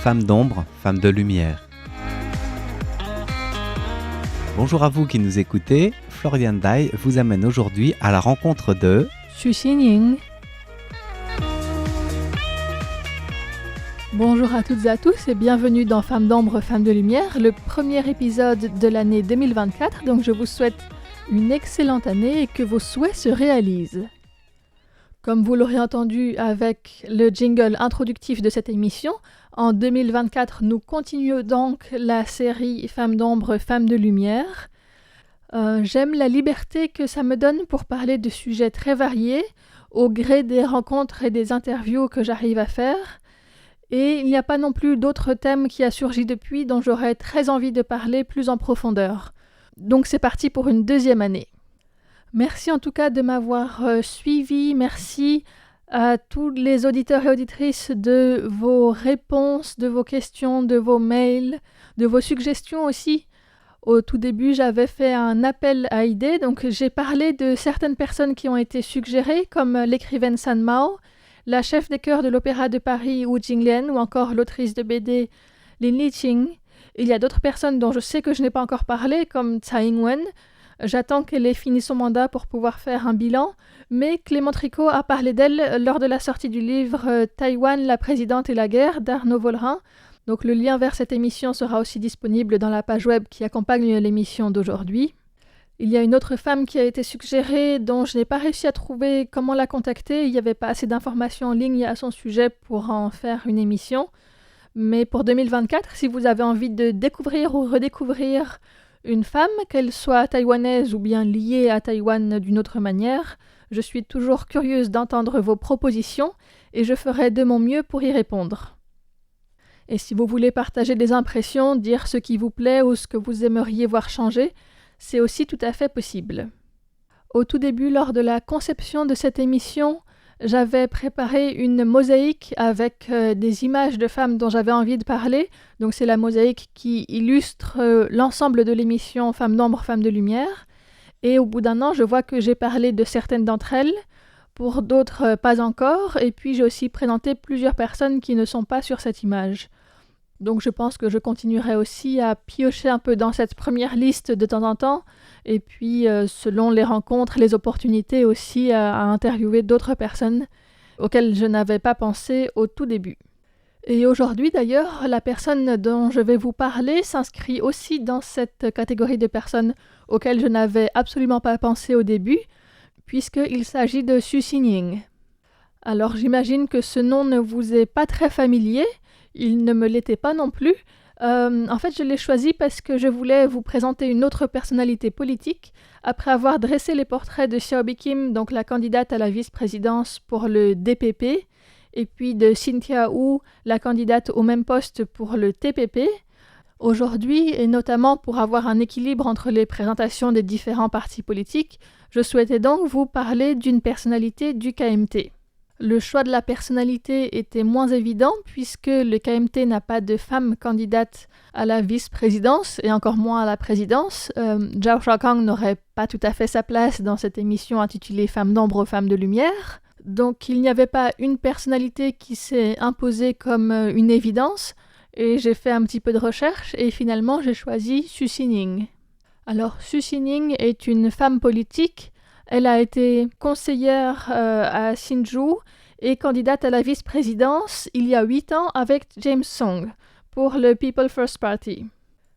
Femmes d'ombre, femmes de lumière. Bonjour à vous qui nous écoutez, Florian Dai vous amène aujourd'hui à la rencontre de Xu Xinying. Bonjour à toutes et à tous et bienvenue dans Femmes d'ombre, femmes de lumière, le premier épisode de l'année 2024. Donc je vous souhaite une excellente année et que vos souhaits se réalisent. Comme vous l'aurez entendu avec le jingle introductif de cette émission, en 2024, nous continuons donc la série Femmes d'ombre, femmes de lumière. J'aime la liberté que ça me donne pour parler de sujets très variés, au gré des rencontres et des interviews que j'arrive à faire. Et il n'y a pas non plus d'autres thèmes qui a surgi depuis dont j'aurais très envie de parler plus en profondeur. Donc c'est parti pour une deuxième année. Merci en tout cas de m'avoir suivi, merci à tous les auditeurs et auditrices de vos réponses, de vos questions, de vos mails, de vos suggestions aussi. Au tout début, j'avais fait un appel à idées, donc j'ai parlé de certaines personnes qui ont été suggérées, comme l'écrivaine San Mao, la chef des chœurs de l'Opéra de Paris Wu Jinglian, ou encore l'autrice de BD Lin Liqing. Il y a d'autres personnes dont je sais que je n'ai pas encore parlé, comme Tsai Ing-wen. J'attends qu'elle ait fini son mandat pour pouvoir faire un bilan, mais Clément Tricot a parlé d'elle lors de la sortie du livre Taïwan, la présidente et la guerre d'Arnaud Vollerin. Donc le lien vers cette émission sera aussi disponible dans la page web qui accompagne l'émission d'aujourd'hui. Il y a une autre femme qui a été suggérée dont je n'ai pas réussi à trouver comment la contacter. Il n'y avait pas assez d'informations en ligne à son sujet pour en faire une émission. Mais pour 2024, si vous avez envie de découvrir ou redécouvrir une femme, qu'elle soit taïwanaise ou bien liée à Taïwan d'une autre manière, je suis toujours curieuse d'entendre vos propositions et je ferai de mon mieux pour y répondre. Et si vous voulez partager des impressions, dire ce qui vous plaît ou ce que vous aimeriez voir changer, c'est aussi tout à fait possible. Au tout début, lors de la conception de cette émission, j'avais préparé une mosaïque avec des images de femmes dont j'avais envie de parler. Donc c'est la mosaïque qui illustre l'ensemble de l'émission Femmes d'ombre, femmes de lumière. Et au bout d'un an, je vois que j'ai parlé de certaines d'entre elles, pour d'autres pas encore. Et puis j'ai aussi présenté plusieurs personnes qui ne sont pas sur cette image. Donc je pense que je continuerai aussi à piocher un peu dans cette première liste de temps en temps, et puis selon les rencontres, les opportunités aussi à interviewer d'autres personnes auxquelles je n'avais pas pensé au tout début. Et aujourd'hui d'ailleurs, la personne dont je vais vous parler s'inscrit aussi dans cette catégorie de personnes auxquelles je n'avais absolument pas pensé au début, puisqu'il s'agit de Xu Xinying. Alors j'imagine que ce nom ne vous est pas très familier. Il ne me l'était pas non plus. En fait, je l'ai choisi parce que je voulais vous présenter une autre personnalité politique après avoir dressé les portraits de Hsiao Bi-khim, donc la candidate à la vice-présidence pour le DPP, et puis de Cynthia Wu, la candidate au même poste pour le TPP. Aujourd'hui, et notamment pour avoir un équilibre entre les présentations des différents partis politiques, je souhaitais donc vous parler d'une personnalité du KMT. Le choix de la personnalité était moins évident puisque le KMT n'a pas de femme candidate à la vice-présidence et encore moins à la présidence. Zhao Xiaokang n'aurait pas tout à fait sa place dans cette émission intitulée Femmes d'ombre, femmes de lumière. Donc il n'y avait pas une personnalité qui s'est imposée comme une évidence et j'ai fait un petit peu de recherche et finalement j'ai choisi Xu Xinying. Alors Xu Xinying est une femme politique. Elle a été conseillère à Hsinchu et candidate à la vice-présidence il y a 8 ans avec James Song pour le People First Party.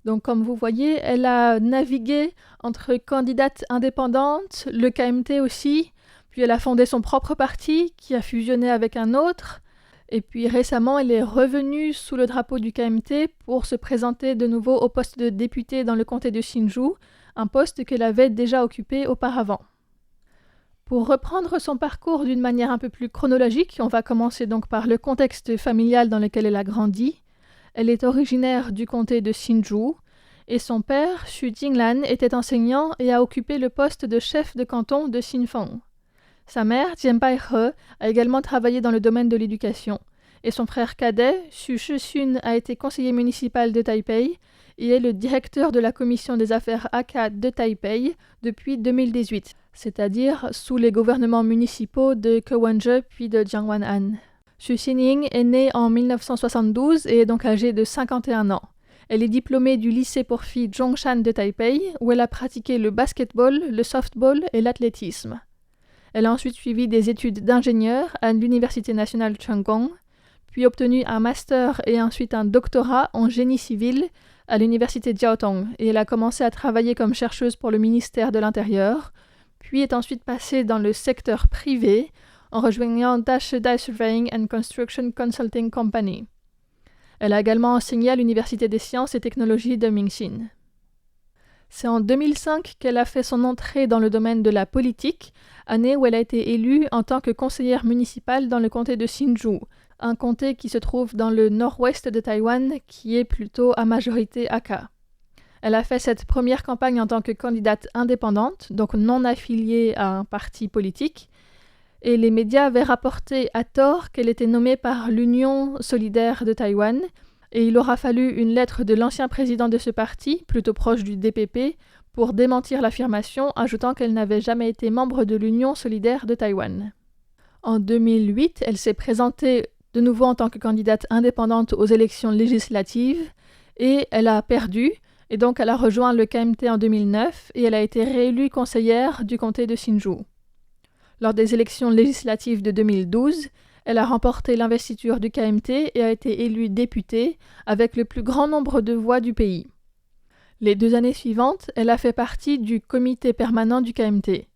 Donc comme vous voyez, elle a navigué entre candidate indépendante, le KMT aussi, puis elle a fondé son propre parti qui a fusionné avec un autre, et puis récemment elle est revenue sous le drapeau du KMT pour se présenter de nouveau au poste de députée dans le comté de Hsinchu, un poste qu'elle avait déjà occupé auparavant. Pour reprendre son parcours d'une manière un peu plus chronologique, on va commencer donc par le contexte familial dans lequel elle a grandi. Elle est originaire du comté de Hsinchu et son père, Xu Jinglan, était enseignant et a occupé le poste de chef de canton de Xinfeng. Sa mère, Jian Baihe, a également travaillé dans le domaine de l'éducation et son frère cadet, Xu Shixun, a été conseiller municipal de Taipei et est le directeur de la commission des affaires Hakka de Taipei depuis 2018. C'est-à-dire sous les gouvernements municipaux de Ke Wen-je puis de Jiang Wan-an. Xu Xinying est née en 1972 et est donc âgée de 51 ans. Elle est diplômée du lycée pour filles Zhongshan de Taipei, où elle a pratiqué le basketball, le softball et l'athlétisme. Elle a ensuite suivi des études d'ingénieur à l'Université nationale Chung Kung, puis obtenu un master et ensuite un doctorat en génie civil à l'Université Jiaotong, et elle a commencé à travailler comme chercheuse pour le ministère de l'Intérieur, puis est ensuite passée dans le secteur privé en rejoignant Dashidai Surveying and Construction Consulting Company. Elle a également enseigné à l'Université des sciences et technologies de Mingxin. C'est en 2005 qu'elle a fait son entrée dans le domaine de la politique, année où elle a été élue en tant que conseillère municipale dans le comté de Hsinchu, un comté qui se trouve dans le nord-ouest de Taïwan, qui est plutôt à majorité Hakka. Elle a fait cette première campagne en tant que candidate indépendante, donc non affiliée à un parti politique, et les médias avaient rapporté à tort qu'elle était nommée par l'Union solidaire de Taïwan, et il aura fallu une lettre de l'ancien président de ce parti, plutôt proche du DPP, pour démentir l'affirmation, ajoutant qu'elle n'avait jamais été membre de l'Union solidaire de Taïwan. En 2008, elle s'est présentée de nouveau en tant que candidate indépendante aux élections législatives, et elle a perdu, et donc elle a rejoint le KMT en 2009, et elle a été réélue conseillère du comté de Hsinchu. Lors des élections législatives de 2012, elle a remporté l'investiture du KMT et a été élue députée avec le plus grand nombre de voix du pays. Les 2 années suivantes, elle a fait partie du comité permanent du KMT.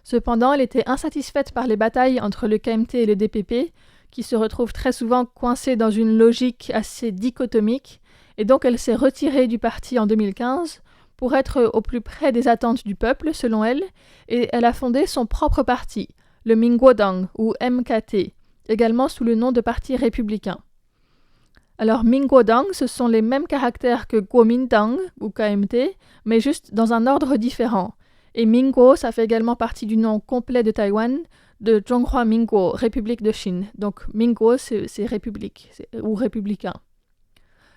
Cependant, elle était insatisfaite par les batailles entre le KMT et le DPP, qui se retrouvent très souvent coincés dans une logique assez dichotomique, et donc elle s'est retirée du parti en 2015 pour être au plus près des attentes du peuple, selon elle, et elle a fondé son propre parti, le Mingguodong, ou MKT, également sous le nom de Parti républicain. Alors Mingguodong, ce sont les mêmes caractères que Kuomintang, ou KMT, mais juste dans un ordre différent. Et Mingguo, ça fait également partie du nom complet de Taïwan, de Zhonghua Mingguo, République de Chine. Donc Mingguo, c'est république, ou républicain.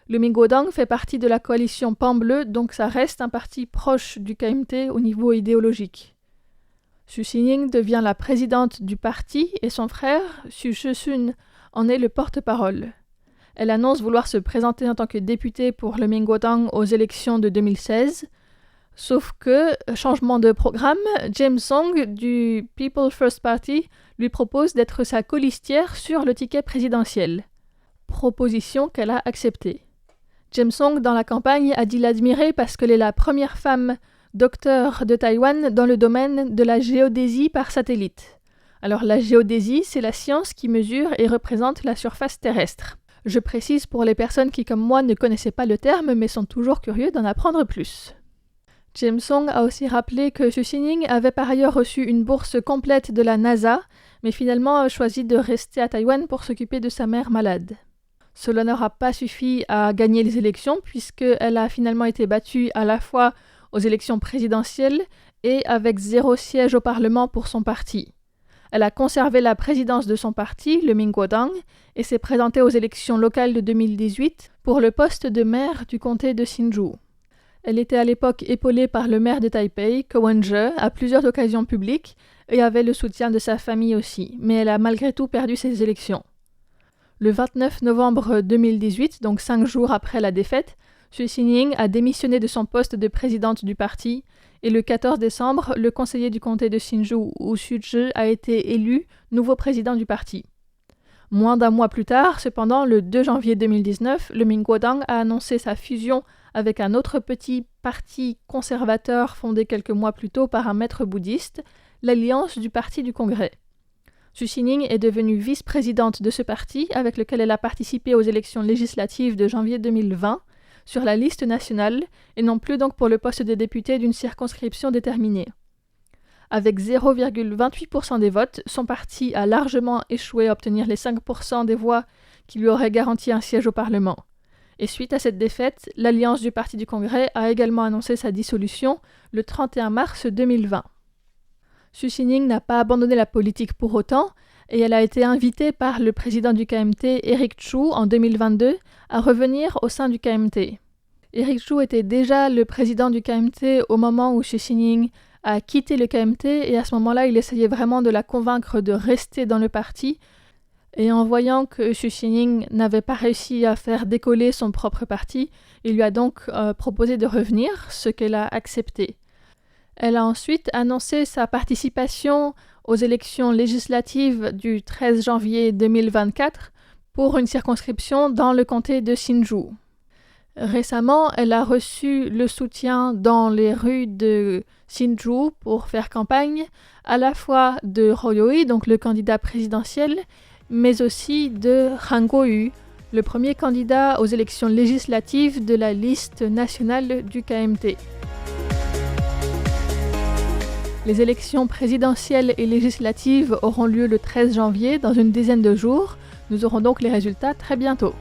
Le Mingguodong fait partie de la coalition Pan Bleu, donc ça reste un parti proche du KMT au niveau idéologique. Xu Xinying devient la présidente du parti et son frère, Xu Zheshun, en est le porte-parole. Elle annonce vouloir se présenter en tant que députée pour le Mingguodong aux élections de 2016, sauf que, changement de programme, James Song du People First Party lui propose d'être sa colistière sur le ticket présidentiel. Proposition qu'elle a acceptée. James Song, dans la campagne, a dit l'admirer parce qu'elle est la première femme docteur de Taïwan dans le domaine de la géodésie par satellite. Alors la géodésie, c'est la science qui mesure et représente la surface terrestre. Je précise pour les personnes qui, comme moi, ne connaissaient pas le terme mais sont toujours curieux d'en apprendre plus. James Song a aussi rappelé que Xu Xinying avait par ailleurs reçu une bourse complète de la NASA, mais finalement a choisi de rester à Taïwan pour s'occuper de sa mère malade. Cela n'aura pas suffi à gagner les élections puisqu'elle a finalement été battue à la fois aux élections présidentielles et avec 0 siège au Parlement pour son parti. Elle a conservé la présidence de son parti, le Mingguodong, et s'est présentée aux élections locales de 2018 pour le poste de maire du comté de Hsinchu. Elle était à l'époque épaulée par le maire de Taipei, Ko Wen-je, à plusieurs occasions publiques et avait le soutien de sa famille aussi, mais elle a malgré tout perdu ses élections. Le 29 novembre 2018, donc 5 jours après la défaite, Xu Xinying a démissionné de son poste de présidente du parti et le 14 décembre, le conseiller du comté de Hsinchu, Wu Xuzhi, a été élu nouveau président du parti. Moins d'un mois plus tard, cependant, le 2 janvier 2019, le Mingguodong a annoncé sa fusion avec un autre petit parti conservateur fondé quelques mois plus tôt par un maître bouddhiste, l'Alliance du Parti du Congrès. Xu Xinying est devenue vice-présidente de ce parti avec lequel elle a participé aux élections législatives de janvier 2020 sur la liste nationale et non plus donc pour le poste de député d'une circonscription déterminée. Avec 0,28% des votes, son parti a largement échoué à obtenir les 5% des voix qui lui auraient garanti un siège au Parlement. Et suite à cette défaite, l'Alliance du Parti du Congrès a également annoncé sa dissolution le 31 mars 2020. Xu Xinying n'a pas abandonné la politique pour autant, et elle a été invitée par le président du KMT, Eric Chu, en 2022, à revenir au sein du KMT. Eric Chu était déjà le président du KMT au moment où Xu Xinying a quitté le KMT, et à ce moment-là, il essayait vraiment de la convaincre de rester dans le parti, Et en voyant que Xu Xining n'avait pas réussi à faire décoller son propre parti, il lui a donc proposé de revenir, ce qu'elle a accepté. Elle a ensuite annoncé sa participation aux élections législatives du 13 janvier 2024 pour une circonscription dans le comté de Hsinchu. Récemment, elle a reçu le soutien dans les rues de Hsinchu pour faire campagne, à la fois de Roh Yo-hee, donc le candidat présidentiel, mais aussi de Han Kuo-yu, le premier candidat aux élections législatives de la liste nationale du KMT. Les élections présidentielles et législatives auront lieu le 13 janvier, dans une dizaine de jours. Nous aurons donc les résultats très bientôt.